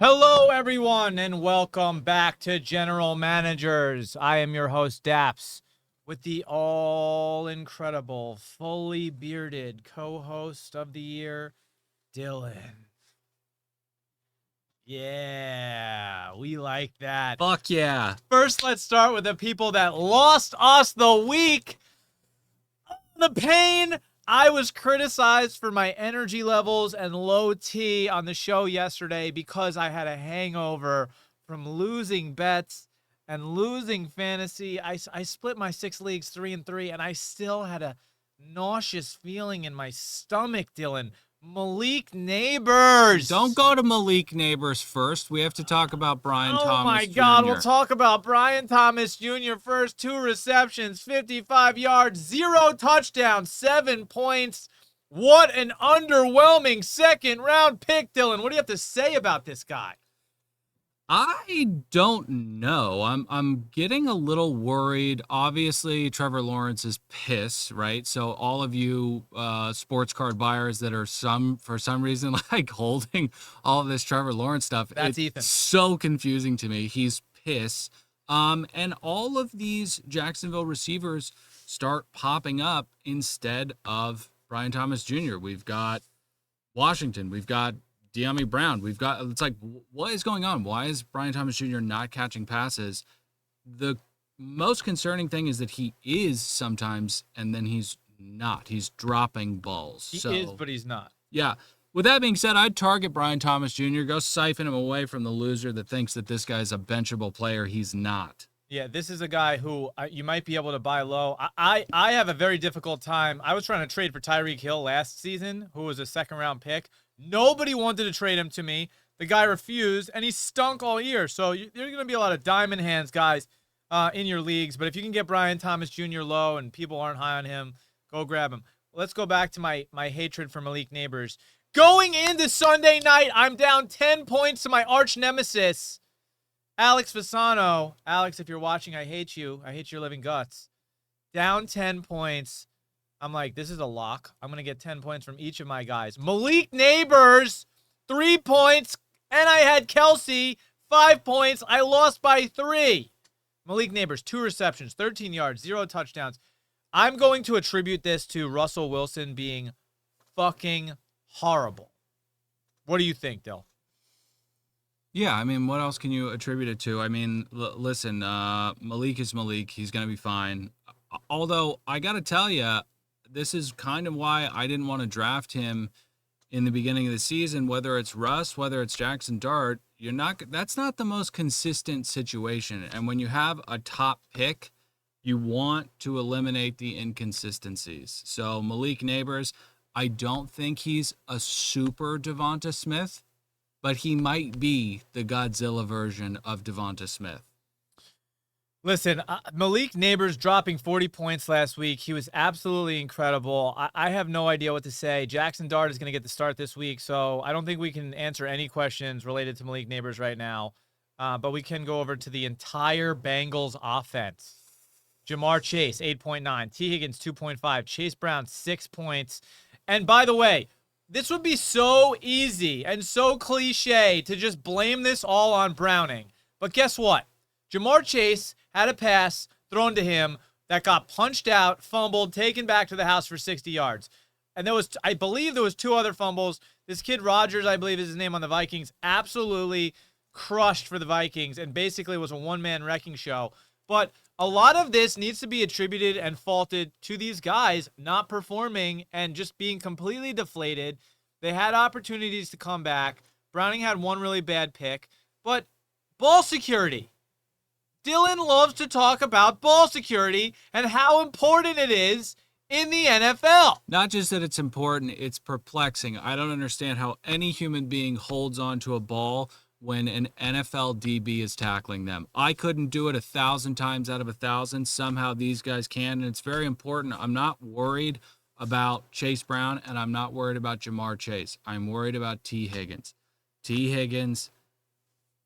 Hello, everyone, and welcome back to General Managers. I am your host, Dappz, with the all-incredible, fully bearded co-host of the year, Dylan. Yeah, we like that. Fuck yeah. First, let's start with the people that lost us the week. The pain. I was criticized for my energy levels and low T on the show yesterday because I had a hangover from losing bets and losing fantasy. I split my 6 leagues 3-3, and I still had a nauseous feeling in my stomach, Dylan. Malik Neighbors. Don't go to Malik Neighbors first. We have to talk about Brian Thomas Jr. Oh, my God. We'll talk about Brian Thomas Jr. first. 2 receptions, 55 yards, 0 touchdowns, 7 points. What an underwhelming second-round pick, Dylan. What do you have to say about this guy? I don't know. I'm getting a little worried. Obviously, Trevor Lawrence is pissed, right? So all of you sports card buyers that are for some reason like holding all of this Trevor Lawrence stuff, That's Ethan. So confusing to me. He's pissed. And all of these Jacksonville receivers start popping up instead of Brian Thomas Jr. We've got Washington. We've got De'Ami Brown. It's like, what is going on? Why is Brian Thomas Jr. not catching passes? The most concerning thing is that he is sometimes, and then he's not. He's dropping balls. He is, but he's not. Yeah. With that being said, I'd target Brian Thomas Jr., go siphon him away from the loser that thinks that this guy's a benchable player. He's not. Yeah, this is a guy who you might be able to buy low. I have a very difficult time. I was trying to trade for Tyreek Hill last season, who was a second-round pick. Nobody wanted to trade him to me. The guy refused, and he stunk all year. So there's going to be a lot of diamond hands guys in your leagues. But if you can get Brian Thomas Jr. low and people aren't high on him, go grab him. Let's go back to my hatred for Malik Neighbors. Going into Sunday night, I'm down 10 points to my arch nemesis, Alex Fasano. Alex, if you're watching, I hate you. I hate your living guts. Down 10 points. I'm like, this is a lock. I'm going to get 10 points from each of my guys. Malik Neighbors, 3 points. And I had Kelsey, 5 points. I lost by 3. Malik Neighbors, 2 receptions, 13 yards, 0 touchdowns. I'm going to attribute this to Russell Wilson being fucking horrible. What do you think, Dill? Yeah, I mean, what else can you attribute it to? I mean, listen, Malik is Malik. He's going to be fine. Although, I got to tell you, this is kind of why I didn't want to draft him in the beginning of the season. Whether it's Russ, whether it's Jackson Dart, that's not the most consistent situation. And when you have a top pick, you want to eliminate the inconsistencies. So Malik Neighbors, I don't think he's a super Devonta Smith, but he might be the Godzilla version of Devonta Smith. Listen, Malik Neighbors dropping 40 points last week. He was absolutely incredible. I have no idea what to say. Jackson Dart is going to get the start this week, so I don't think we can answer any questions related to Malik Neighbors right now. But we can go over to the entire Bengals offense. Jamar Chase, 8.9. T. Higgins, 2.5. Chase Brown, 6 points. And by the way, this would be so easy and so cliche to just blame this all on Browning. But guess what? Jamar Chase had a pass thrown to him that got punched out, fumbled, taken back to the house for 60 yards. And I believe there was 2 other fumbles. This kid Rogers, I believe is his name on the Vikings, absolutely crushed for the Vikings and basically was a one-man wrecking show. But a lot of this needs to be attributed and faulted to these guys not performing and just being completely deflated. They had opportunities to come back. Browning had one really bad pick. But ball security. Dylan loves to talk about ball security and how important it is in the NFL. Not just that it's important, it's perplexing. I don't understand how any human being holds onto a ball when an NFL DB is tackling them. I couldn't do it 1,000 times out of 1,000. Somehow these guys can, and it's very important. I'm not worried about Chase Brown, and I'm not worried about Jamar Chase. I'm worried about T. Higgins. T. Higgins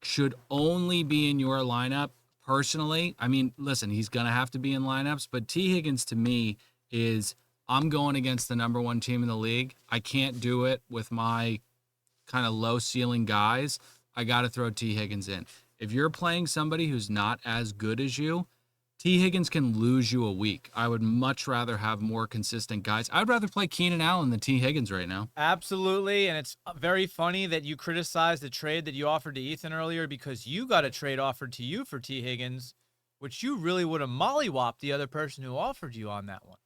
should only be in your lineup. Personally, I mean, listen, he's going to have to be in lineups, but T. Higgins to me is, I'm going against the number 1 team in the league. I can't do it with my kind of low ceiling guys. I got to throw T. Higgins in. If you're playing somebody who's not as good as you, T. Higgins can lose you a week. I would much rather have more consistent guys. I'd rather play Keenan Allen than T. Higgins right now. Absolutely, and it's very funny that you criticized the trade that you offered to Ethan earlier because you got a trade offered to you for T. Higgins, which you really would have mollywopped the other person who offered you on that one.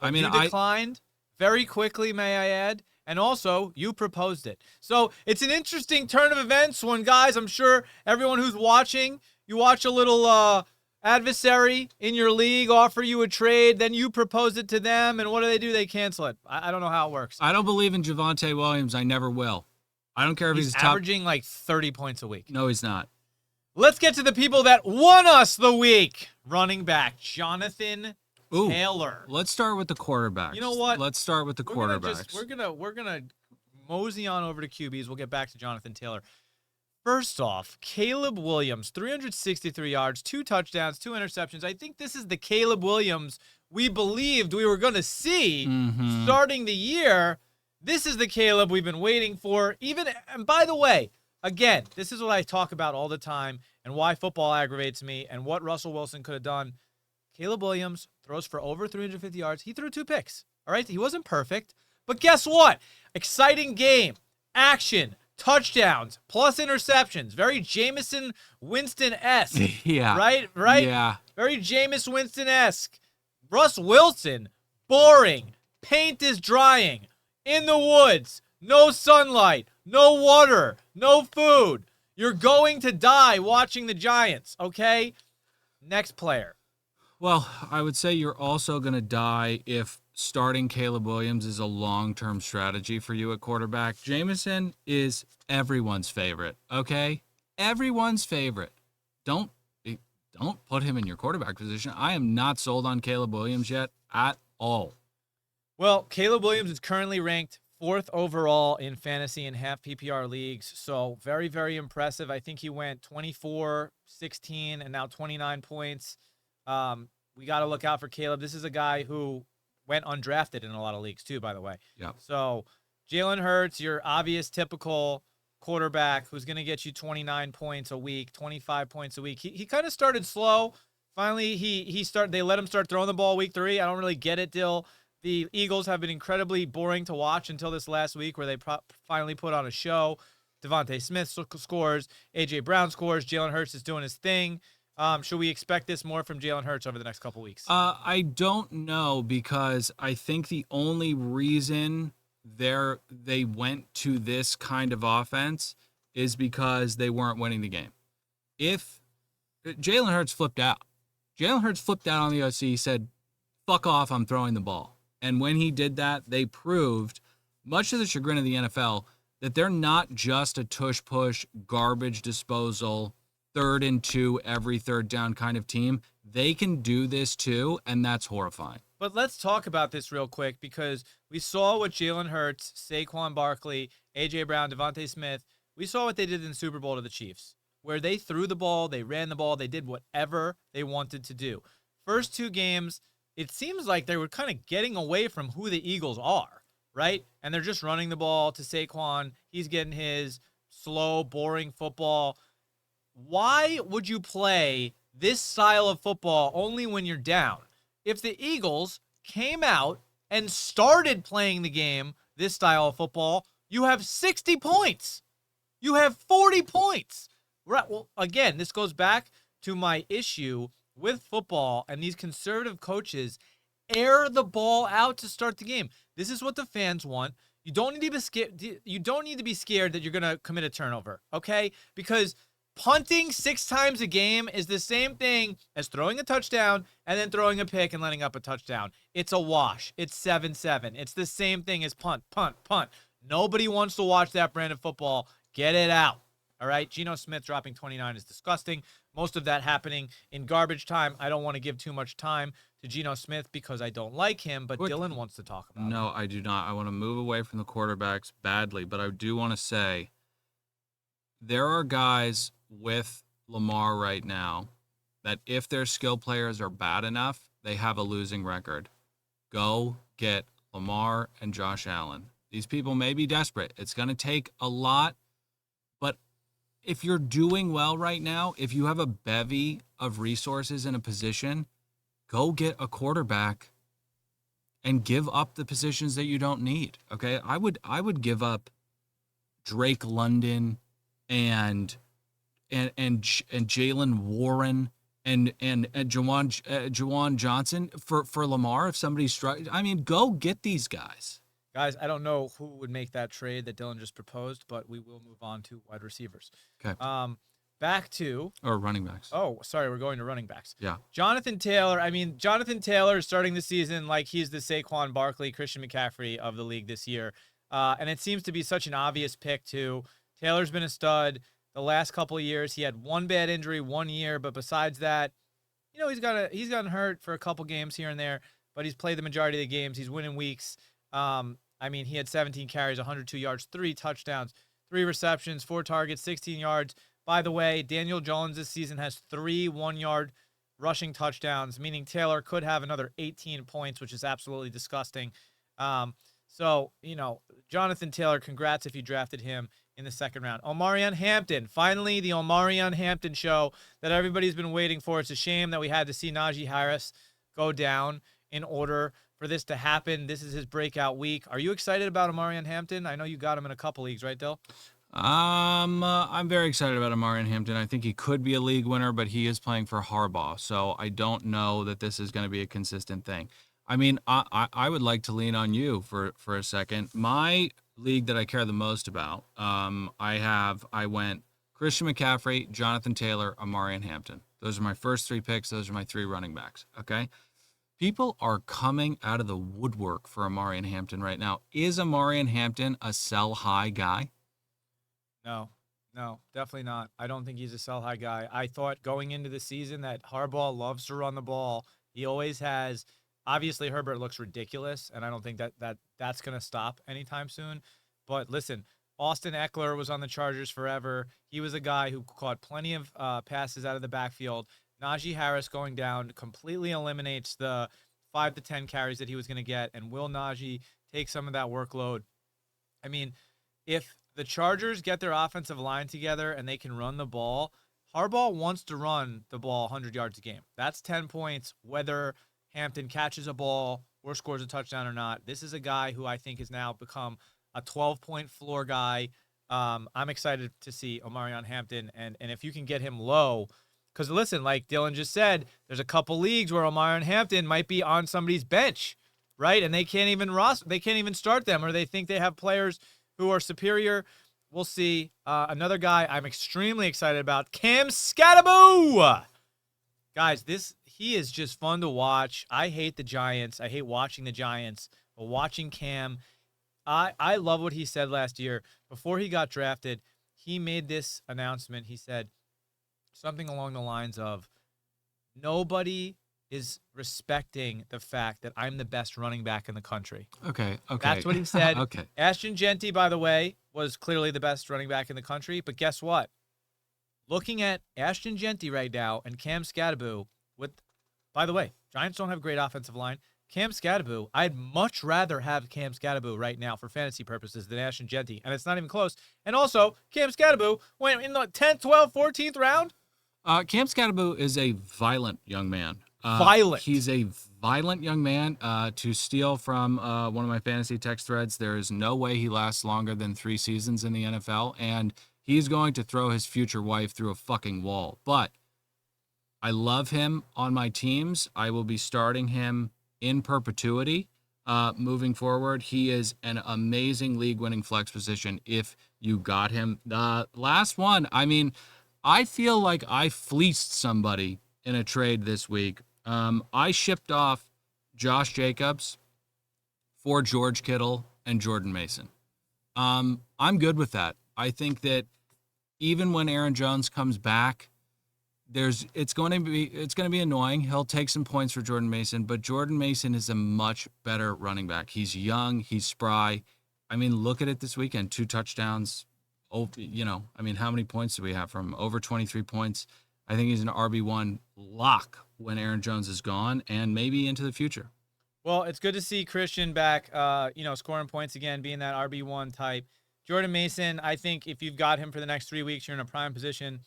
But you declined very quickly, may I add, and also you proposed it. So it's an interesting turn of events when, guys, I'm sure everyone who's watching, you watch a little adversary in your league offer you a trade, then you propose it to them, and what do? They cancel it. I don't know how it works. I don't believe in Javonte Williams. I never will. I don't care if he's averaging like 30 points a week. No, he's not. Let's get to the people that won us the week. Running back, Jonathan Taylor. Let's start with the quarterbacks. You know what? Let's start with the quarterbacks. We're gonna mosey on over to QBs. We'll get back to Jonathan Taylor. First off, Caleb Williams, 363 yards, 2 touchdowns, 2 interceptions. I think this is the Caleb Williams we believed we were going to see starting the year. This is the Caleb we've been waiting for. And by the way, again, this is what I talk about all the time and why football aggravates me and what Russell Wilson could have done. Caleb Williams throws for over 350 yards. He threw 2 picks. All right, he wasn't perfect, but guess what? Exciting game, action, touchdowns, plus interceptions. Very Jameis Winston-esque. Yeah. Right? Yeah. Very Jameis Winston-esque. Russ Wilson, boring. Paint is drying. In the woods. No sunlight. No water. No food. You're going to die watching the Giants, okay? Next player. Well, I would say you're also going to die if starting Caleb Williams is a long-term strategy for you at quarterback. Jameson is everyone's favorite, okay? Everyone's favorite. Don't put him in your quarterback position. I am not sold on Caleb Williams yet at all. Well, Caleb Williams is currently ranked 4th overall in fantasy and half PPR leagues, so very, very impressive. I think he went 24, 16, and now 29 points. We got to look out for Caleb. This is a guy who went undrafted in a lot of leagues too, by the way. Yeah. So Jalen Hurts, your obvious typical quarterback who's going to get you 29 points a week, 25 points a week. He kind of started slow. Finally, they let him start throwing the ball week 3. I don't really get it, Dill. The Eagles have been incredibly boring to watch until this last week where they finally put on a show. Devonta Smith scores. A.J. Brown scores. Jalen Hurts is doing his thing. Should we expect this more from Jalen Hurts over the next couple weeks? I don't know, because I think the only reason they went to this kind of offense is because they weren't winning the game. If Jalen Hurts flipped out on the OC, he said, "Fuck off, I'm throwing the ball." And when he did that, they proved, much to the chagrin of the NFL, that they're not just a tush-push, garbage disposal, 3rd and 2 every 3rd down kind of team. They can do this too, and that's horrifying. But let's talk about this real quick, because we saw what Jalen Hurts, Saquon Barkley, A.J. Brown, Devonta Smith, we saw what they did in the Super Bowl to the Chiefs, where they threw the ball, they ran the ball, they did whatever they wanted to do. First 2 games, it seems like they were kind of getting away from who the Eagles are, right? And they're just running the ball to Saquon. He's getting his slow, boring football. Why would you play this style of football only when you're down? If the Eagles came out and started playing the game, this style of football, you have 60 points. You have 40 points. Right. Well, again, this goes back to my issue with football and these conservative coaches air the ball out to start the game. This is what the fans want. You don't need to be scared. You don't need to be scared that you're going to commit a turnover, okay? Because punting 6 times a game is the same thing as throwing a touchdown and then throwing a pick and letting up a touchdown. It's a wash. It's 7-7. It's the same thing as punt. Nobody wants to watch that brand of football. Get it out. All right? Geno Smith dropping 29 is disgusting. Most of that happening in garbage time. I don't want to give too much time to Geno Smith because I don't like him, but Dylan wants to talk about No, I do not. I want to move away from the quarterbacks badly, but I do want to say there are guys with Lamar right now that if their skill players are bad enough, they have a losing record. Go get Lamar and Josh Allen. These people may be desperate. It's going to take a lot, but if you're doing well right now, if you have a bevy of resources in a position, go get a quarterback and give up the positions that you don't need. Okay, I would give up Drake London and Jalen Warren and Juwan Johnson for Lamar if somebody's struggling. I mean, go get these guys. Guys, I don't know who would make that trade that Dylan just proposed, but we will move on to wide receivers. Okay. Back to running backs. Oh, sorry, we're going to running backs. Yeah. Jonathan Taylor. I mean, Jonathan Taylor is starting the season like he's the Saquon Barkley, Christian McCaffrey of the league this year. And it seems to be such an obvious pick, too. Taylor's been a stud the last couple of years. He had one bad injury 1 year, but besides that, he's gotten hurt for a couple games here and there, but he's played the majority of the games. He's winning weeks. I mean, he had 17 carries, 102 yards, 3 touchdowns, 3 receptions, 4 targets, 16 yards. By the way, Daniel Jones this season has 3 one-yard rushing touchdowns, meaning Taylor could have another 18 points, which is absolutely disgusting. So, Jonathan Taylor, congrats if you drafted him in the second round. Omarion Hampton, finally the Omarion Hampton show that everybody's been waiting for. It's a shame that we had to see Najee Harris go down in order for this to happen. This is his breakout week. Are you excited about Omarion Hampton? I know you got him in a couple leagues, right, Dill? I'm very excited about Omarion Hampton. I think he could be a league winner, but he is playing for Harbaugh, so I don't know that this is going to be a consistent thing. I mean, I would like to lean on you for a second. My league that I care the most about, I went Christian McCaffrey, Jonathan Taylor, Omarion Hampton. Those are my first 3 picks. Those are my 3 running backs, okay? People are coming out of the woodwork for Omarion Hampton right now. Is Omarion Hampton a sell-high guy? No, definitely not. I don't think he's a sell-high guy. I thought going into the season that Harbaugh loves to run the ball. He always has. Obviously, Herbert looks ridiculous, and I don't think that's going to stop anytime soon. But listen, Austin Eckler was on the Chargers forever. He was a guy who caught plenty of passes out of the backfield. Najee Harris going down completely eliminates the 5 to 10 carries that he was going to get, and will Najee take some of that workload? I mean, if the Chargers get their offensive line together and they can run the ball, Harbaugh wants to run the ball 100 yards a game. That's 10 points, whether Hampton catches a ball or scores a touchdown or not. This is a guy who I think has now become a 12-point floor guy. I'm excited to see Omarion Hampton, and if you can get him low, because listen, like Dylan just said, there's a couple leagues where Omarion Hampton might be on somebody's bench, right? And they can't even start them, or they think they have players who are superior. We'll see. Another guy I'm extremely excited about, Cam Skattebo. Guys, he is just fun to watch. I hate the Giants. I hate watching the Giants. But watching Cam, I love what he said last year. Before he got drafted, he made this announcement. He said something along the lines of, nobody is respecting the fact that I'm the best running back in the country. Okay. That's what he said. Okay. Ashton Genty, by the way, was clearly the best running back in the country. But guess what? Looking at Ashton Genty right now and Cam Skattebo, by the way, Giants don't have a great offensive line. Cam Skattebo, I'd much rather have Cam Skattebo right now for fantasy purposes than Ashton Genty, and it's not even close. And also, Cam Skattebo went in the 10th, 12th, 14th round. Cam Skattebo is a violent young man. Violent. He's a violent young man. To steal from one of my fantasy text threads, there is no way he lasts longer than 3 seasons in the NFL, and he's going to throw his future wife through a fucking wall. But I love him on my teams. I will be starting him in perpetuity moving forward. He is an amazing league-winning flex position if you got him. The last one, I mean, I feel like I fleeced somebody in a trade this week. I shipped off Josh Jacobs for George Kittle and Jordan Mason. I'm good with that. I think that even when Aaron Jones comes back, it's going to be annoying. He'll take some points for Jordan Mason, but Jordan Mason is a much better running back. He's young, he's spry. I mean, look at it this weekend, 2 touchdowns. Oh, I mean, how many points do we have from him? Over 23 points. I think he's an RB1 lock when Aaron Jones is gone and maybe into the future. Well, it's good to see Christian back, scoring points again, being that RB1 type. Jordan Mason, I think if you've got him for the next 3 weeks, you're in a prime position.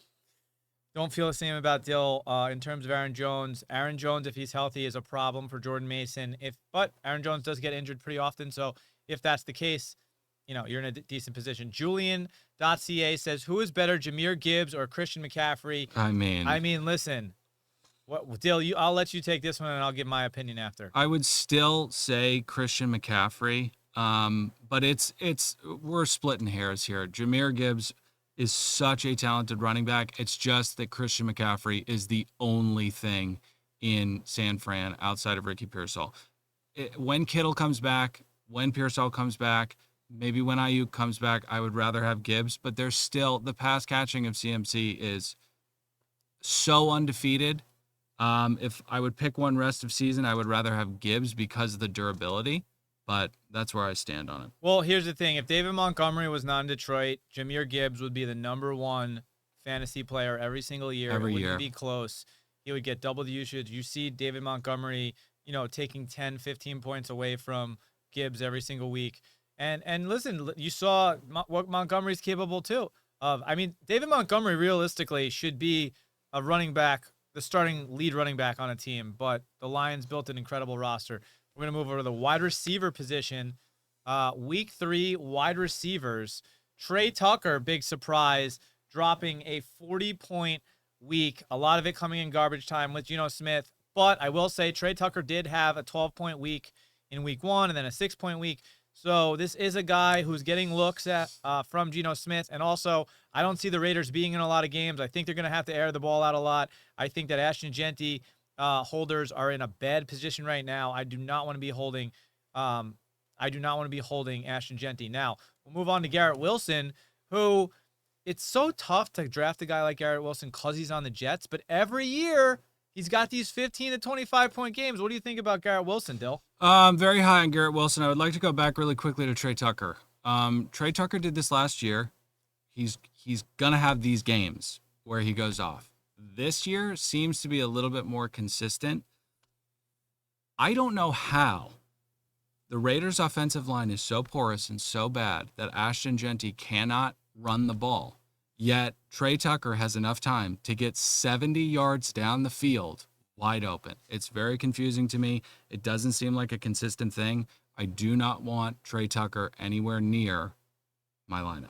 Don't feel the same about Dill in terms of Aaron Jones. Aaron Jones, if he's healthy, is a problem for Jordan Mason. But Aaron Jones does get injured pretty often, so if that's the case, you're in a decent position. Julian.ca says, who is better, Jahmyr Gibbs or Christian McCaffrey? I mean, listen, Dill, I'll let you take this one, and I'll give my opinion after. I would still say Christian McCaffrey, but we're splitting hairs here. Jahmyr Gibbs is such a talented running back. It's just that Christian McCaffrey is the only thing in San Fran outside of Ricky Pearsall. When Kittle comes back, when Pearsall comes back, maybe when Ayuk comes back, I would rather have Gibbs, but there's still the pass catching of CMC is so undefeated. If I would pick one rest of season, I would rather have Gibbs because of the durability. But that's where I stand on it. Well, here's the thing. If David Montgomery was not in Detroit, Jahmyr Gibbs would be the #1 fantasy player every single year. Every year. It wouldn't be close. He would get double the usage. You see David Montgomery, taking 10, 15 points away from Gibbs every single week. And listen, you saw what Montgomery's capable too of. I mean, David Montgomery realistically should be a running back, the starting lead running back on a team, but the Lions built an incredible roster. We're going to move over to the wide receiver position. Week 3 wide receivers. Tre Tucker, big surprise, dropping a 40-point week. A lot of it coming in garbage time with Geno Smith. But I will say Tre Tucker did have a 12-point week in week 1 and then a 6-point week. So this is a guy who's getting looks at from Geno Smith. And also, I don't see the Raiders being in a lot of games. I think they're going to have to air the ball out a lot. I think that Ashton Genty holders are in a bad position right now. I do not want to be holding Ashton Genty. Now, we'll move on to Garrett Wilson, who it's so tough to draft a guy like Garrett Wilson because he's on the Jets, but every year he's got these 15 to 25-point games. What do you think about Garrett Wilson, Dill? Very high on Garrett Wilson. I would like to go back really quickly to Tre Tucker. Tre Tucker did this last year. He's going to have these games where he goes off. This year seems to be a little bit more consistent. I don't know how the Raiders' offensive line is so porous and so bad that Ashton Genty cannot run the ball. Yet Tre Tucker has enough time to get 70 yards down the field wide open. It's very confusing to me. It doesn't seem like a consistent thing. I do not want Tre Tucker anywhere near my lineup.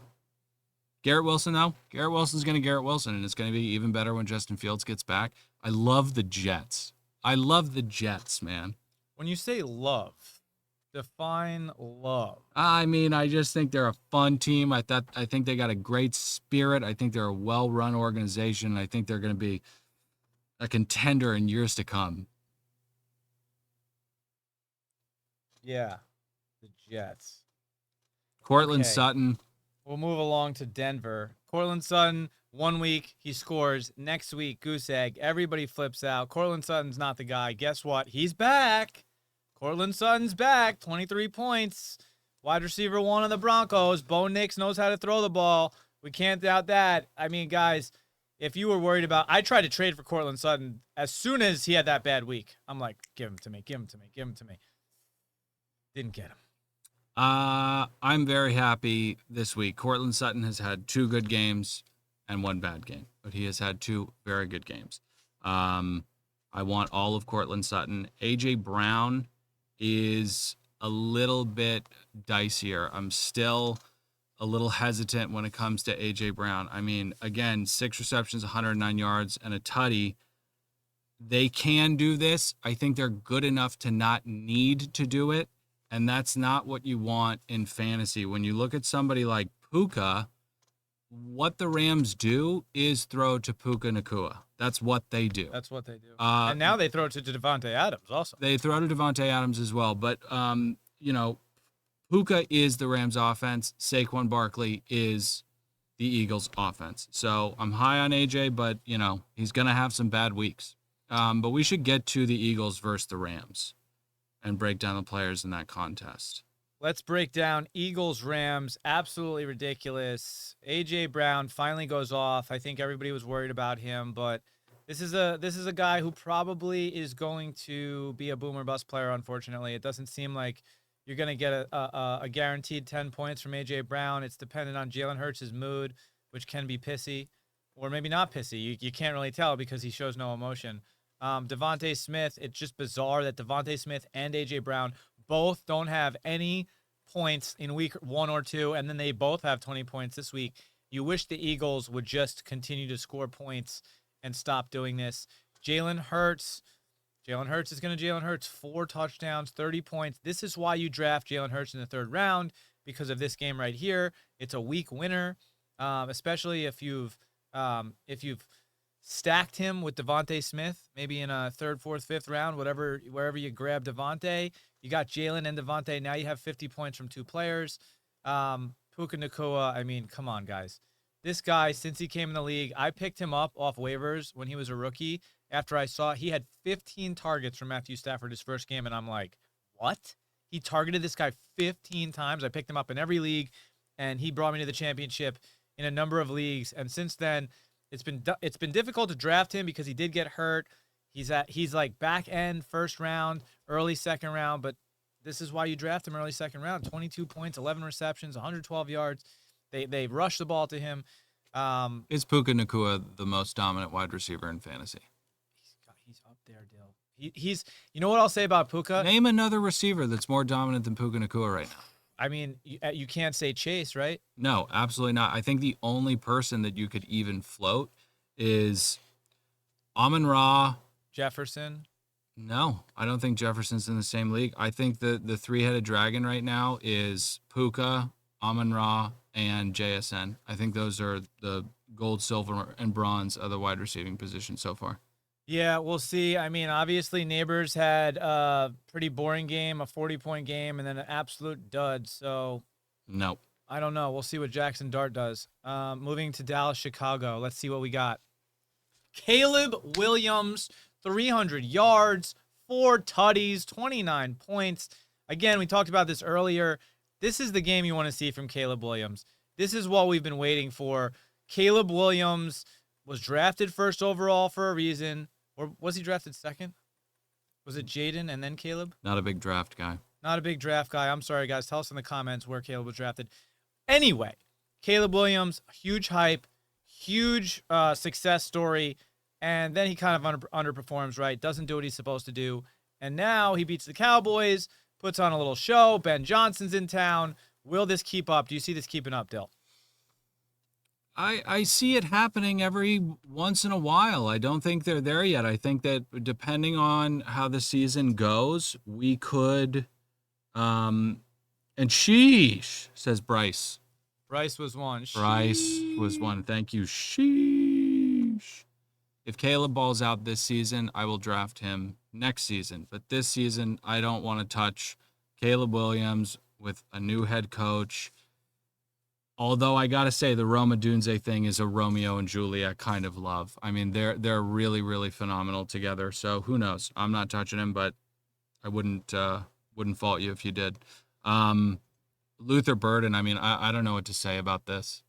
Garrett Wilson, though. Garrett Wilson's going to Garrett Wilson, and it's going to be even better when Justin Fields gets back. I love the Jets. I love the Jets, man. When you say love, define love. I mean, I just think they're a fun team. I think they got a great spirit. I think they're a well-run organization. I think they're going to be a contender in years to come. Yeah, the Jets. Cortland Okay. Sutton. We'll move along to Denver. Cortland Sutton, 1 week, he scores. Next week, goose egg. Everybody flips out. Cortland Sutton's not the guy. Guess what? He's back. Cortland Sutton's back. 23 points. Wide receiver 1 of the Broncos. Bo Nix knows how to throw the ball. We can't doubt that. I mean, guys, if you were worried about, I tried to trade for Cortland Sutton as soon as he had that bad week. I'm like, give him to me, give him to me, give him to me. Didn't get him. I'm very happy this week. Cortland Sutton has had 2 good games and 1 bad game, but he has had 2 very good games. I want all of Cortland Sutton. A.J. Brown is a little bit dicier. I'm still a little hesitant when it comes to A.J. Brown. I mean, again, 6 receptions, 109 yards, and a tutty. They can do this. I think they're good enough to not need to do it. And that's not what you want in fantasy. When you look at somebody like Puka, what the Rams do is throw to Puka Nacua. That's what they do. That's what they do. And now they throw it to Devonta Adams also. They throw to Devonta Adams as well. But, Puka is the Rams offense. Saquon Barkley is the Eagles offense. So I'm high on AJ, but, he's going to have some bad weeks. But we should get to the Eagles versus the Rams and break down the players in that contest. Let's break down Eagles-Rams. Absolutely ridiculous. A.J. Brown finally goes off. I think everybody was worried about him, but this is a guy who probably is going to be a boom or bust player, unfortunately. It doesn't seem like, You're going to get a guaranteed 10 points from A.J. Brown. It's dependent on Jalen Hurts' mood, which can be pissy or maybe not pissy. You can't really tell because he shows no emotion. Devonta Smith, it's just bizarre that Devonta Smith and A.J. Brown both don't have any points in week 1 or 2, and then they both have 20 points this week. You wish the Eagles would just continue to score points and stop doing this. Jalen Hurts is going to Jalen Hurts, 4 touchdowns, 30 points. This is why you draft Jalen Hurts in the 3rd round, because of this game right here. It's a weak winner, especially if you've stacked him with Devonta Smith, maybe in a 3rd, 4th, 5th round, wherever you grab Devonta. You got Jalen and Devonta. Now you have 50 points from 2 players. Puka Nacua, I mean, come on, guys. This guy, since he came in the league, I picked him up off waivers when he was a rookie after I saw he had 15 targets from Matthew Stafford his first game, and I'm like, what? He targeted this guy 15 times. I picked him up in every league, and he brought me to the championship in a number of leagues. And since then, it's been difficult to draft him because he did get hurt. He's like back end 1st round, early 2nd round, but this is why you draft him early 2nd round. 22 points, 11 receptions, 112 yards. They rush the ball to him. Is Puka Nacua the most dominant wide receiver in fantasy? He's up there, Dill. He's. You know what I'll say about Puka? Name another receiver that's more dominant than Puka Nacua right now. I mean, you can't say Chase, right? No, absolutely not. I think the only person that you could even float is Amon-Ra. Jefferson. No, I don't think Jefferson's in the same league. I think the 3-headed dragon right now is Puka, Amon-Ra, and JSN. I think those are the gold, silver, and bronze of the wide receiving position so far. Yeah, we'll see. I mean, obviously, Neighbors had a pretty boring game, a 40-point game, and then an absolute dud. So, nope. I don't know. We'll see what Jackson Dart does. Moving to Dallas, Chicago. Let's see what we got. Caleb Williams, 300 yards, 4 tutties, 29 points. Again, we talked about this earlier. This is the game you want to see from Caleb Williams. This is what we've been waiting for. Caleb Williams was drafted 1st overall for a reason. Or was he drafted 2nd? Was it Jaden and then Caleb? Not a big draft guy. Not a big draft guy. I'm sorry, guys. Tell us in the comments where Caleb was drafted. Anyway, Caleb Williams, huge hype, huge success story. And then he kind of underperforms, right? Doesn't do what he's supposed to do. And now he beats the Cowboys, puts on a little show. Ben Johnson's in town. Will this keep up? Do you see this keeping up, Dill? I see it happening every once in a while. I don't think they're there yet. I think that depending on how the season goes, we could and sheesh, says Bryce. Bryce was one. Bryce was one. Thank you. Sheesh. If Caleb balls out this season, I will draft him next season. But this season, I don't want to touch Caleb Williams with a new head coach. Although I got to say the Odunze thing is a Romeo and Juliet kind of love. I mean, they're really, really phenomenal together. So who knows? I'm not touching him, but I wouldn't fault you if you did. Luther Burden, I mean, I don't know what to say about this.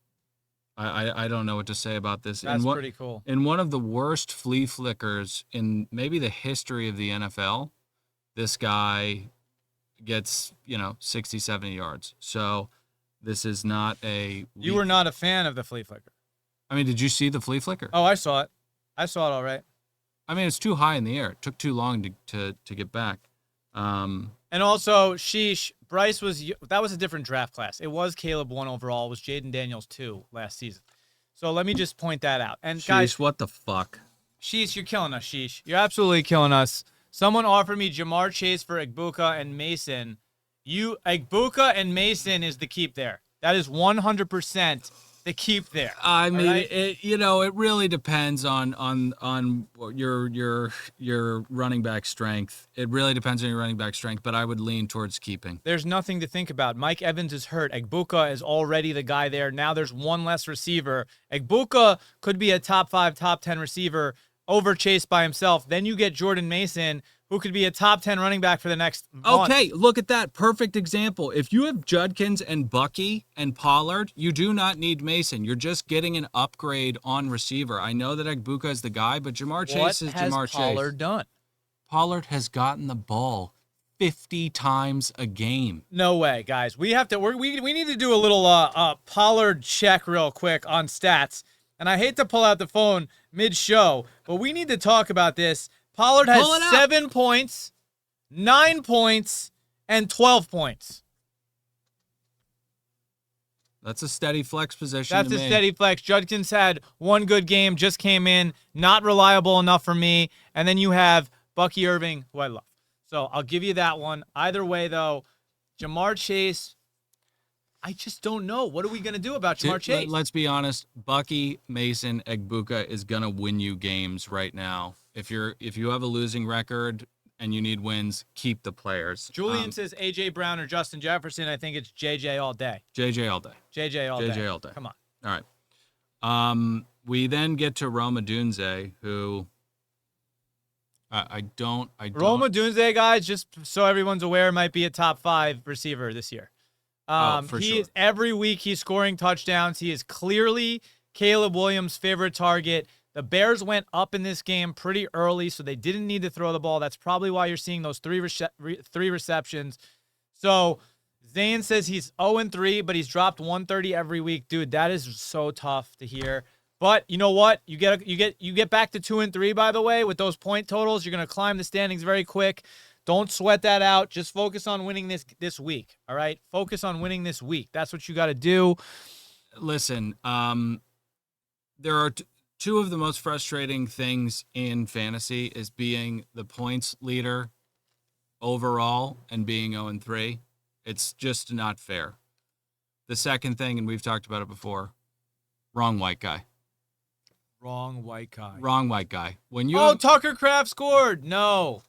I don't know what to say about this. That's pretty cool. In one of the worst flea flickers in maybe the history of the NFL, this guy gets, 60, 70 yards. So this is not a... You were not a fan of the flea flicker. I mean, did you see the flea flicker? Oh, I saw it. I saw it all right. I mean, it's too high in the air. It took too long to get back. And also, sheesh, Bryce that was a different draft class. It was Caleb 1 overall. It was Jaden Daniels 2 last season. So let me just point that out. And sheesh, guys, what the fuck? Sheesh, you're killing us, sheesh. You're absolutely killing us. Someone offered me Jamar Chase for Egbuka and Mason. Egbuka and Mason is the keep there. That is 100% the keep there. I mean, right? It really depends on your running back strength. It really depends on your running back strength, but I would lean towards keeping. There's nothing to think about. Mike Evans is hurt. Egbuka is already the guy there. Now there's one less receiver. Egbuka could be a top 5, top 10 receiver over Chase by himself. Then you get Jordan Mason, who could be a top 10 running back for the next month. Okay, look at that. Perfect example. If you have Judkins and Bucky and Pollard, you do not need Mason. You're just getting an upgrade on receiver. I know that Egbuka is the guy, but Jamar Chase is Jamar Chase. What has Pollard done? Pollard has gotten the ball 50 times a game. No way, guys. We have to. We need to do a little Pollard check real quick on stats. And I hate to pull out the phone mid-show, but we need to talk about this. Pollard has 7 points, 9 points, and 12 points. That's a steady flex position. That's a steady flex. Judkins had one good game, just came in, not reliable enough for me. And then you have Bucky Irving, who I love. So I'll give you that one. Either way, though, Jamar Chase, I just don't know. What are we going to do about Jamar Chase? Let's be honest. Bucky, Mason, Egbuka is going to win you games right now. If you have a losing record and you need wins, keep the players. Julian says A.J. Brown or Justin Jefferson. I think it's J.J. all day. J.J. all day. J.J. all day. J.J. all day. Come on. All right. We then get to Rome Odunze, who I don't. Rome Odunze, guys, just so everyone's aware, might be a top 5 receiver this year. For sure. Every week he's scoring touchdowns. He is clearly Caleb Williams' favorite target. The Bears went up in this game pretty early, so they didn't need to throw the ball. That's probably why you're seeing those three receptions. So Zane says he's 0-3, but he's dropped 130 every week. Dude, that is so tough to hear. But you know what? You get back to 2-3, by the way, with those point totals. You're gonna climb the standings very quick. Don't sweat that out. Just focus on winning this week. All right? Focus on winning this week. That's what you got to do. Listen, there are two of the most frustrating things in fantasy is being the points leader overall and being 0-3. It's just not fair. The second thing, and we've talked about it before, wrong white guy. Wrong white guy. Wrong white guy. Tucker Kraft scored. No,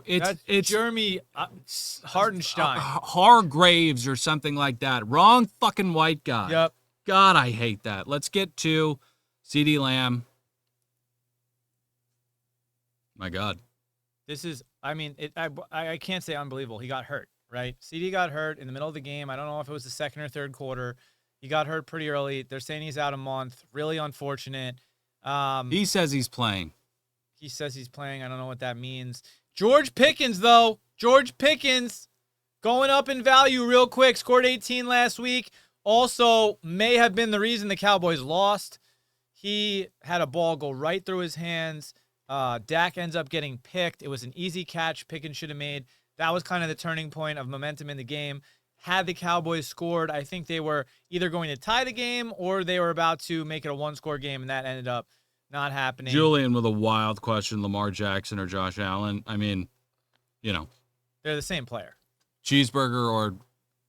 it's Jeremy Hardenstein. Hargraves or something like that. Wrong fucking white guy. Yep. God, I hate that. Let's get to CeeDee Lamb. My God. This is, I can't say unbelievable. He got hurt, right? CD got hurt in the middle of the game. I don't know if it was the second or third quarter. He got hurt pretty early. They're saying he's out a month. Really unfortunate. He says he's playing. He says he's playing. I don't know what that means. George Pickens, though. George Pickens going up in value real quick. Scored 18 last week. Also may have been the reason the Cowboys lost. He had a ball go right through his hands. Dak ends up getting picked. It was an easy catch Pickens should have made. That was kind of the turning point of momentum in the game. Had the Cowboys scored, I think they were either going to tie the game or they were about to make it a one-score game, and that ended up not happening. Julian with a wild question, Lamar Jackson or Josh Allen. I mean, they're the same player. Cheeseburger or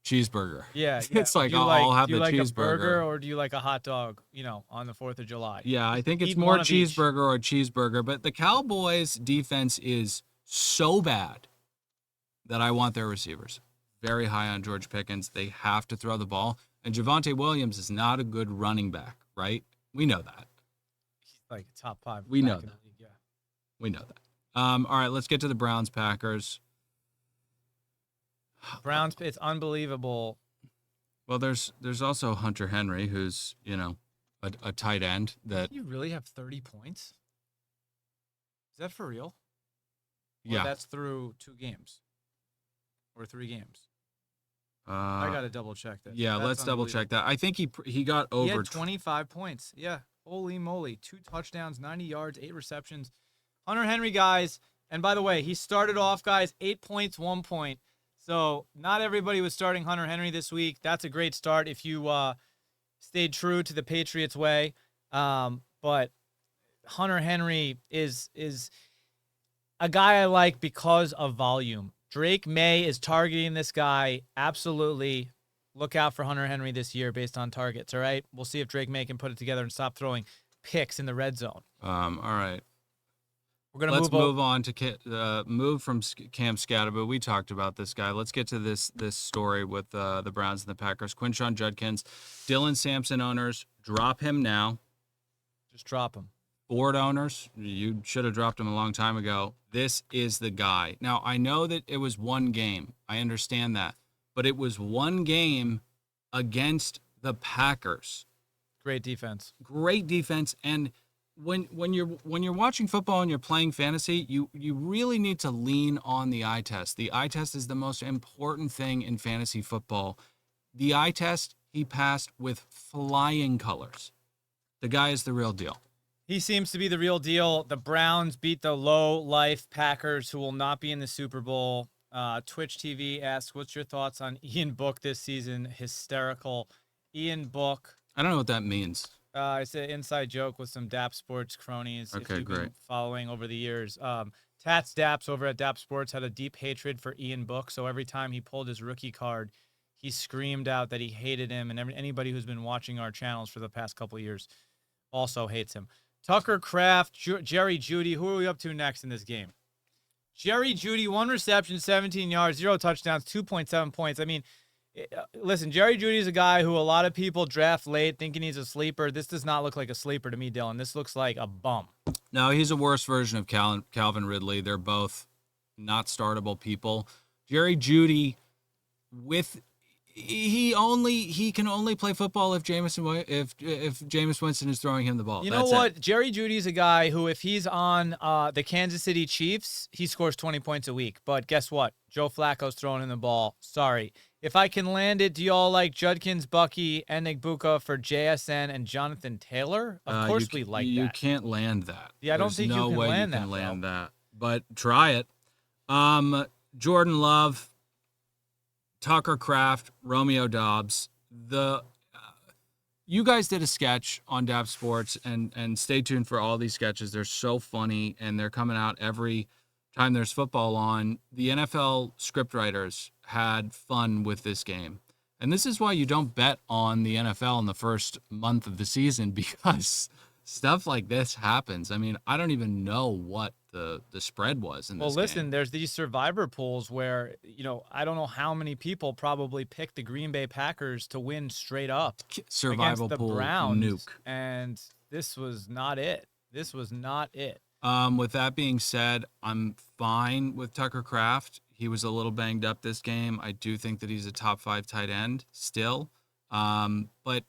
cheeseburger. Yeah. It's like I'll have the cheeseburger. Do you like a burger or do you like a hot dog, on the 4th of July? Yeah, I think it's more cheeseburger or cheeseburger, but the Cowboys defense is so bad that I want their receivers. Very high on George Pickens. They have to throw the ball. And Javonte Williams is not a good running back, right? We know that. He's like a top 5. We know that. Yeah. We know that. All right, let's get to the Browns-Packers. Browns, it's unbelievable. Well, there's also Hunter Henry, who's, a tight end. That you really have 30 points? Is that for real? Yeah. Or that's through 2 games. Or 3 games. I got to double check that. Yeah, let's double check that. I think he got over. He had 25 points. Yeah. Holy moly. 2 touchdowns, 90 yards, 8 receptions. Hunter Henry, guys. And by the way, he started off, guys, 8 points, 1 point. So not everybody was starting Hunter Henry this week. That's a great start if you stayed true to the Patriots way. But Hunter Henry is a guy I like because of volume. Drake May is targeting this guy. Absolutely. Look out for Hunter Henry this year based on targets, all right? We'll see if Drake May can put it together and stop throwing picks in the red zone. All right. Let's move on to move from Cam Skattebo. We talked about this guy. Let's get to this story with the Browns and the Packers. Quinshon Judkins, Dylan Sampson owners, drop him now. Just drop him. Board owners, you should have dropped him a long time ago. This is the guy. Now, I know that it was one game. I understand that. But it was one game against the Packers. Great defense. Great defense. And when you're watching football and you're playing fantasy, you really need to lean on the eye test. The eye test is the most important thing in fantasy football. The eye test, he passed with flying colors. The guy is the real deal. He seems to be the real deal. The Browns beat the low-life Packers, who will not be in the Super Bowl. Twitch TV asks, what's your thoughts on Ian Book this season? Hysterical. Ian Book. I don't know what that means. It's an inside joke with some Dappz Sports cronies. Okay, if you've great. been following over the years. Tats Dappz over at Dappz Sports had a deep hatred for Ian Book, so every time he pulled his rookie card, he screamed out that he hated him, and anybody who's been watching our channels for the past couple of years also hates him. Tucker Kraft, Jerry Jeudy. Who are we up to next in this game? Jerry Jeudy, 1 reception, 17 yards, 0 touchdowns, 2.7 points. I mean, listen, Jerry Jeudy is a guy who a lot of people draft late thinking he's a sleeper. This does not look like a sleeper to me, Dylan. This looks like a bum. No, he's a worse version of Calvin Ridley. They're both not startable people. Jerry Jeudy, he can only play football if Jameis Winston is throwing him the ball. You know what? Jerry Judy's a guy who, if he's on the Kansas City Chiefs, he scores 20 points a week. But guess what? Joe Flacco's throwing him the ball. Sorry. If I can land it, do y'all like Judkins, Bucky, and Igbuka for JSN and Jonathan Taylor? Of course we like that. You can't land that. Yeah, I don't think you can land that. There's no way you can land that. But try it. Jordan Love, Tucker Kraft, Romeo Dobbs. You guys did a sketch on Dappz Sports, and stay tuned for all these sketches. They're so funny, and they're coming out every time there's football on. The NFL scriptwriters had fun with this game. And this is why you don't bet on the NFL in the first month of the season, because stuff like this happens. I mean, I don't even know what the spread was in this game. Well, listen, there's these survivor pools where, I don't know how many people probably picked the Green Bay Packers to win straight up Survival against the pool Browns, nuke. And this was not it. This was not it. With that being said, I'm fine with Tucker Kraft. He was a little banged up this game. I do think that he's a top 5 tight end still. But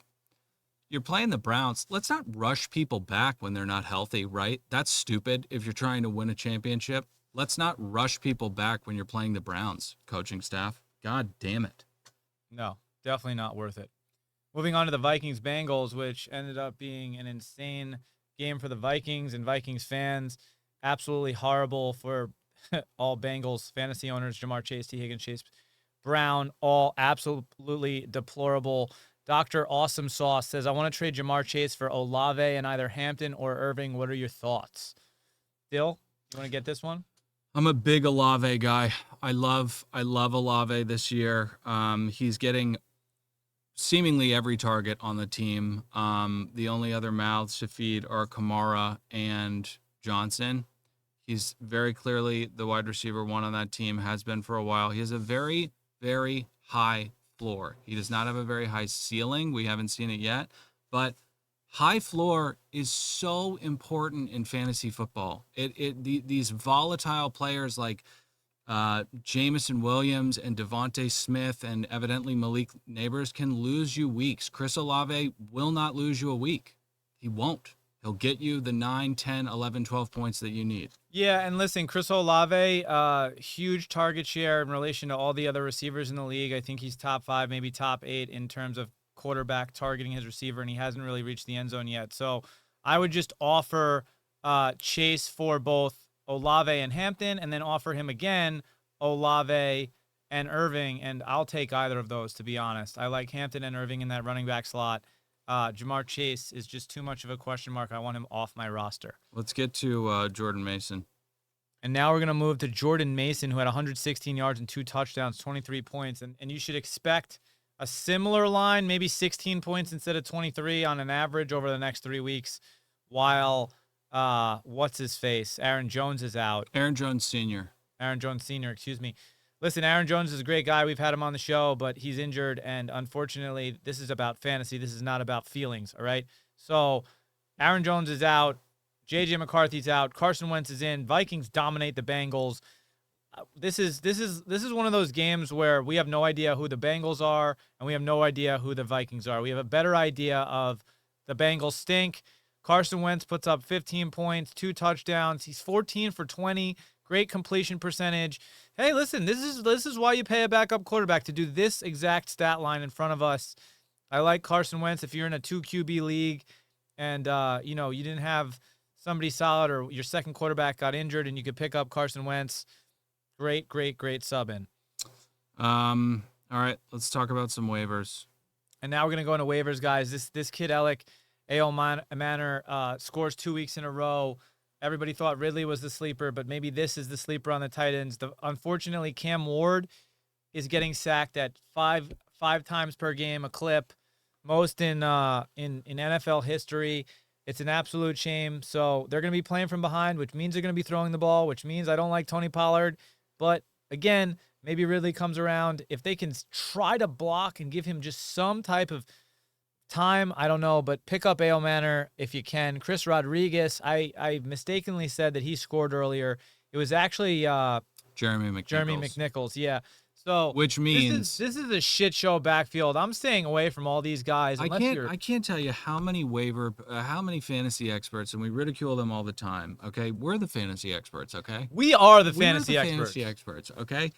you're playing the Browns. Let's not rush people back when they're not healthy, right? That's stupid if you're trying to win a championship. Let's not rush people back when you're playing the Browns, coaching staff. God damn it. No, definitely not worth it. Moving on to the Vikings-Bengals, which ended up being an insane game for the Vikings and Vikings fans. Absolutely horrible for all Bengals fantasy owners. Jamar Chase, T. Higgins, Chase Brown, all absolutely deplorable. Dr. Awesome Sauce says, I want to trade Jamar Chase for Olave and either Hampton or Irving. What are your thoughts? Dill, you want to get this one? I'm a big Olave guy. I love Olave this year. He's getting seemingly every target on the team. The only other mouths to feed are Kamara and Johnson. He's very clearly the wide receiver 1 on that team, has been for a while. He has a very, very high floor. He does not have a very high ceiling. We haven't seen it yet, but high floor is so important in fantasy football. These volatile players like Jamison Williams and Devonta Smith and evidently Malik Neighbors can lose you weeks. Chris Olave will not lose you a week. He won't. He'll get you the 9, 10, 11, 12 points that you need. Yeah, and listen, Chris Olave, huge target share in relation to all the other receivers in the league. I think he's top 5, maybe top 8 in terms of quarterback targeting his receiver, and he hasn't really reached the end zone yet. So I would just offer Chase for both Olave and Hampton, and then offer him again Olave and Irving, and I'll take either of those, to be honest. I like Hampton and Irving in that running back slot. Jamar Chase is just too much of a question mark. I want him off my roster. Let's get to Jordan Mason. And now we're going to move to Jordan Mason, who had 116 yards and 2 touchdowns, 23 points. And you should expect a similar line, maybe 16 points instead of 23 on an average over the next 3 weeks, while what's-his-face? Aaron Jones is out. Aaron Jones Sr., excuse me. Listen, Aaron Jones is a great guy. We've had him on the show, but he's injured, and unfortunately, this is about fantasy. This is not about feelings, all right? So Aaron Jones is out. J.J. McCarthy's out. Carson Wentz is in. Vikings dominate the Bengals. This is one of those games where we have no idea who the Bengals are, and we have no idea who the Vikings are. We have a better idea of the Bengals stink. Carson Wentz puts up 15 points, 2 touchdowns. He's 14 for 20. Great completion percentage. Hey, listen, this is why you pay a backup quarterback, to do this exact stat line in front of us. I like Carson Wentz if you're in a 2 QB league and you didn't have somebody solid or your second quarterback got injured and you could pick up Carson Wentz. Great sub in. All right, let's talk about some waivers. And now we're going to go into waivers, guys. This kid, Alec Manor, scores 2 weeks in a row. Everybody thought Ridley was the sleeper, but maybe this is the sleeper on the tight ends. Unfortunately, Cam Ward is getting sacked at five times per game, a clip, most in NFL history. It's an absolute shame. So they're going to be playing from behind, which means they're going to be throwing the ball, which means I don't like Tony Pollard. But again, maybe Ridley comes around. If they can try to block and give him just some type of time, I don't know, but pick up A.O. Manor if you can. Chris Rodriguez, I mistakenly said that he scored earlier. It was actually Jeremy McNichols, yeah. So which means this is a shit show backfield. I'm staying away from all these guys. I can't tell you how many fantasy experts, and we ridicule them all the time. Okay, we're the fantasy experts. Okay, we are the fantasy experts. Okay.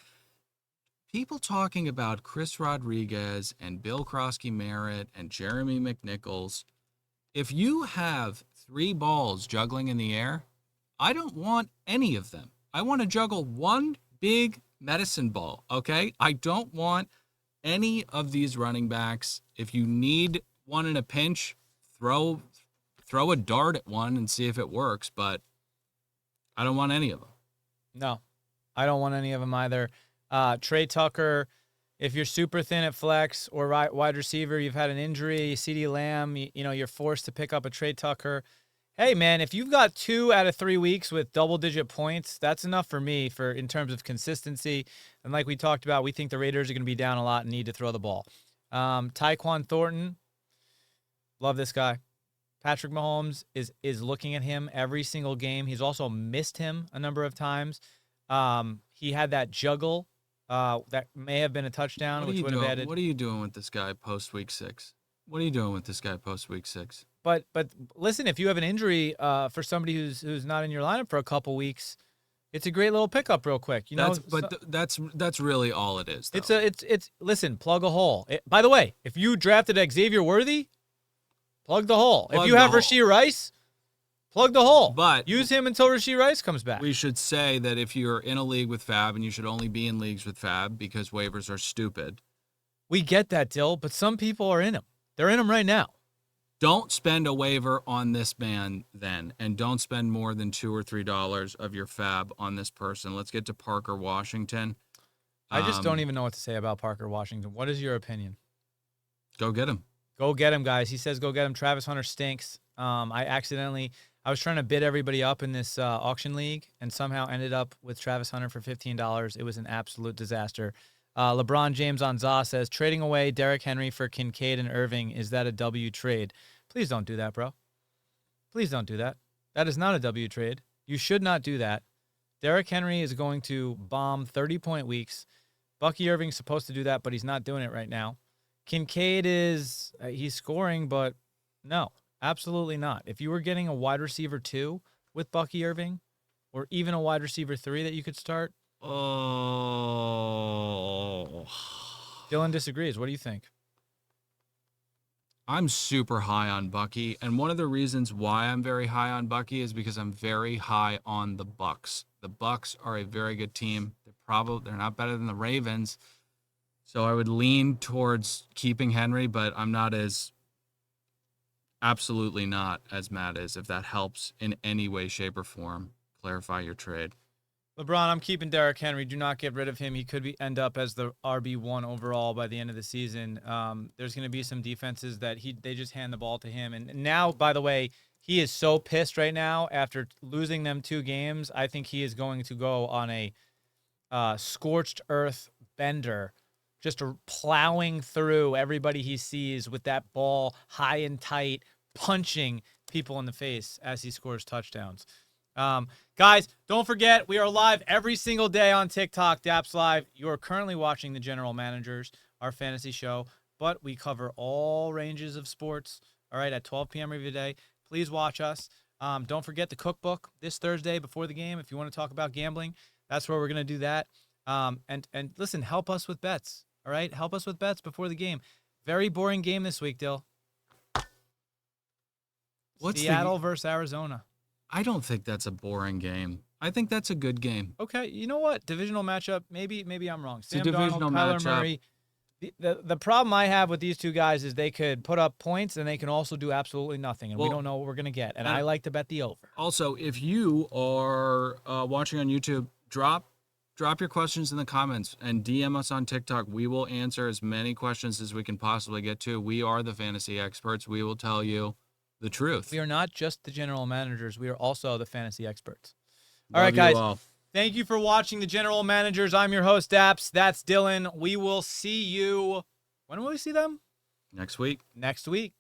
People talking about Chris Rodriguez and Bill Krosky-Merritt and Jeremy McNichols. If you have 3 balls juggling in the air, I don't want any of them. I want to juggle one big medicine ball, okay? I don't want any of these running backs. If you need one in a pinch, throw a dart at one and see if it works, but I don't want any of them. No, I don't want any of them either. Tre Tucker, if you're super thin at flex or wide receiver, you've had an injury, CeeDee Lamb, you're forced to pick up a Tre Tucker. Hey, man, if you've got 2 out of 3 weeks with double-digit points, that's enough for me in terms of consistency. And like we talked about, we think the Raiders are going to be down a lot and need to throw the ball. Tyquan Thornton, love this guy. Patrick Mahomes is looking at him every single game. He's also missed him a number of times. He had that juggle. That may have been a touchdown, which would have added. What are you doing with this guy post week 6? But listen, if you have an injury for somebody who's not in your lineup for a couple weeks, it's a great little pickup real quick. That's really all it is. Though. It's listen, plug a hole. By the way, if you drafted Xavier Worthy, plug the hole. If you have Rashee Rice, plug the hole. But use him until Rashee Rice comes back. We should say that if you're in a league with Fab, and you should only be in leagues with Fab because waivers are stupid. We get that, Dill, but some people are in them. They're in them right now. Don't spend a waiver on this man then, and don't spend more than $2 or $3 of your Fab on this person. Let's get to Parker Washington. I just don't even know what to say about Parker Washington. What is your opinion? Go get him. Go get him, guys. He says go get him. Travis Hunter stinks. I was trying to bid everybody up in this auction league and somehow ended up with Travis Hunter for $15. It was an absolute disaster. LeBron James on Zaw says, trading away Derrick Henry for Kincaid and Irving, is that a W trade? Please don't do that, bro. Please don't do that. That is not a W trade. You should not do that. Derrick Henry is going to bomb 30-point weeks. Bucky Irving's supposed to do that, but he's not doing it right now. Kincaid he's scoring, but no, absolutely not. If you were getting a wide receiver 2 with Bucky Irving, or even a wide receiver 3 that you could start. Oh. Dylan disagrees. What do you think? I'm super high on Bucky, and one of the reasons why I'm very high on Bucky is because I'm very high on the Bucs. The Bucs are a very good team. They're not better than the Ravens. So I would lean towards keeping Henry, but I'm not absolutely not as Matt is, if that helps in any way, shape, or form. Clarify your trade. LeBron, I'm keeping Derrick Henry. Do not get rid of him. He could end up as the RB1 overall by the end of the season. There's going to be some defenses that they just hand the ball to him. And now, by the way, he is so pissed right now after losing them 2 games. I think he is going to go on a scorched earth bender, just plowing through everybody he sees with that ball high and tight, punching people in the face as he scores touchdowns. Guys, don't forget, we are live every single day on TikTok, Dappz Live. You are currently watching The General Managers, our fantasy show, but we cover all ranges of sports, all right, at 12 p.m. every day. Please please watch us. Don't forget the cookbook this Thursday before the game. If you want to talk about gambling, that's where we're going to do that. And listen, help us with bets. All right. Help us with bets before the game. Very boring game this week, Dill. Seattle versus Arizona. I don't think that's a boring game. I think that's a good game. Okay. You know what? Divisional matchup. Maybe I'm wrong. Sam It's a divisional Darnold, Kyler matchup. Murray. The problem I have with these two guys is they could put up points and they can also do absolutely nothing, and we don't know what we're going to get. And I like to bet the over. Also, if you are watching on YouTube, drop your questions in the comments and DM us on TikTok. We will answer as many questions as we can possibly get to. We are the fantasy experts. We will tell you the truth. We are not just the general managers. We are also the fantasy experts. All right, guys. Thank you for watching the General Managers. I'm your host, Dappz. That's Dylan. We will see you. When will we see them? Next week. Next week.